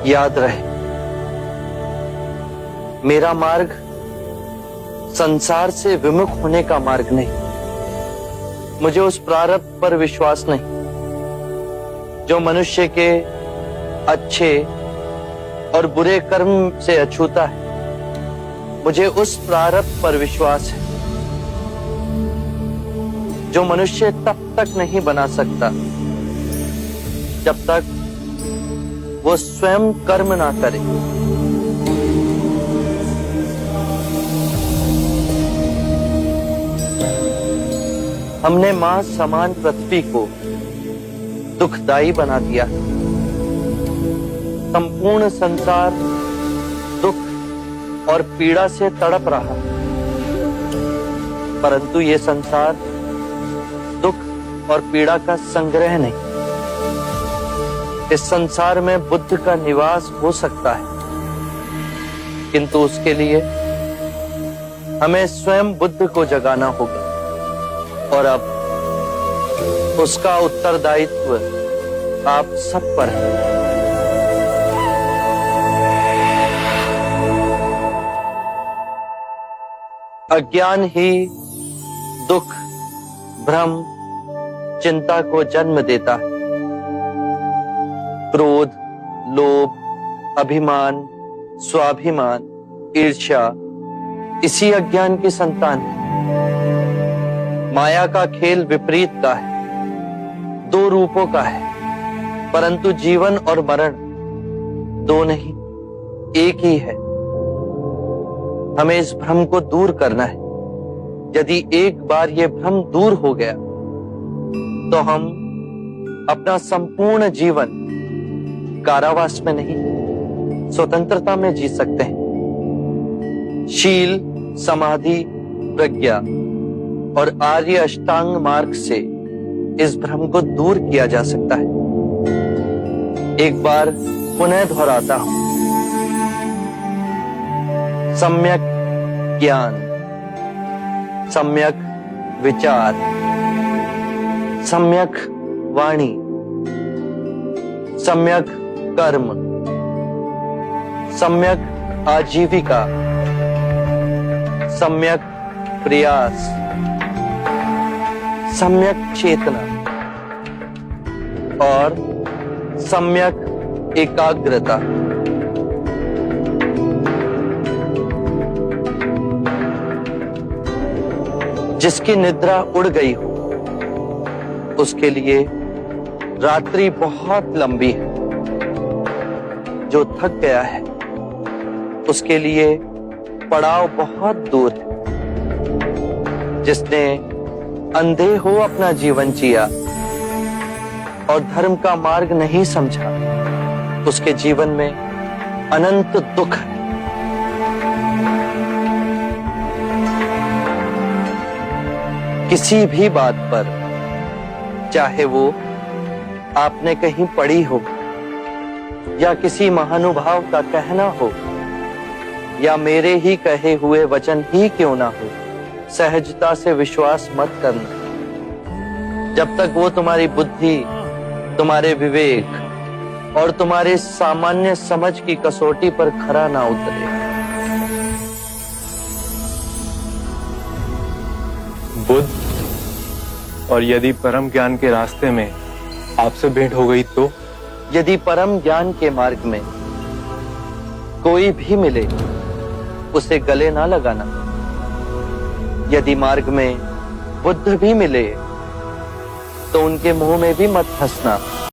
याद रहे, मेरा मार्ग संसार से विमुख होने का मार्ग नहीं। मुझे उस प्रारब्ध पर विश्वास नहीं जो मनुष्य के अच्छे और बुरे कर्म से अछूता है। मुझे उस प्रारब्ध पर विश्वास है जो मनुष्य तब तक नहीं बना सकता जब तक वो स्वयं कर्म ना करे। हमने मां समान पृथ्वी को दुखदाई बना दिया। संपूर्ण संसार दुख और पीड़ा से तड़प रहा, परंतु ये संसार दुख और पीड़ा का संग्रह नहीं। इस संसार में बुद्ध का निवास हो सकता है, किंतु उसके लिए हमें स्वयं बुद्ध को जगाना होगा। और अब उसका उत्तरदायित्व आप सब पर है। अज्ञान ही दुख, भ्रम, चिंता को जन्म देता है। क्रोध, लोभ, अभिमान, स्वाभिमान, ईर्ष्या इसी अज्ञान की संतान है। माया का खेल विपरीत का है, दो रूपों का है, परंतु जीवन और मरण दो नहीं, एक ही है। हमें इस भ्रम को दूर करना है। यदि एक बार ये भ्रम दूर हो गया तो हम अपना संपूर्ण जीवन कारावास में नहीं, स्वतंत्रता में जी सकते हैं। शील, समाधि, प्रज्ञा और आर्य अष्टांग मार्ग से इस भ्रम को दूर किया जा सकता है। एक बार पुनः दोहराता हूं, सम्यक ज्ञान, सम्यक विचार, सम्यक वाणी, सम्यक कर्म, सम्यक आजीविका, सम्यक प्रयास, सम्यक चेतना और सम्यक एकाग्रता। जिसकी निद्रा उड़ गई हो उसके लिए रात्रि बहुत लंबी है। जो थक गया है उसके लिए पड़ाव बहुत दूर है। जिसने अंधे हो अपना जीवन जिया और धर्म का मार्ग नहीं समझा, उसके जीवन में अनंत दुख है। किसी भी बात पर, चाहे वो आपने कहीं पढ़ी हो या किसी महानुभाव का कहना हो या मेरे ही कहे हुए वचन ही क्यों ना हो, सहजता से विश्वास मत करना जब तक वो तुम्हारी बुद्धि, तुम्हारे विवेक और तुम्हारे सामान्य समझ की कसौटी पर खरा ना उतरे। बुद्ध, और यदि परम ज्ञान के रास्ते में आपसे भेंट हो गई तो? यदि परम ज्ञान के मार्ग में कोई भी मिले उसे गले ना लगाना। यदि मार्ग में बुद्ध भी मिले तो उनके मुंह में भी मत हंसना।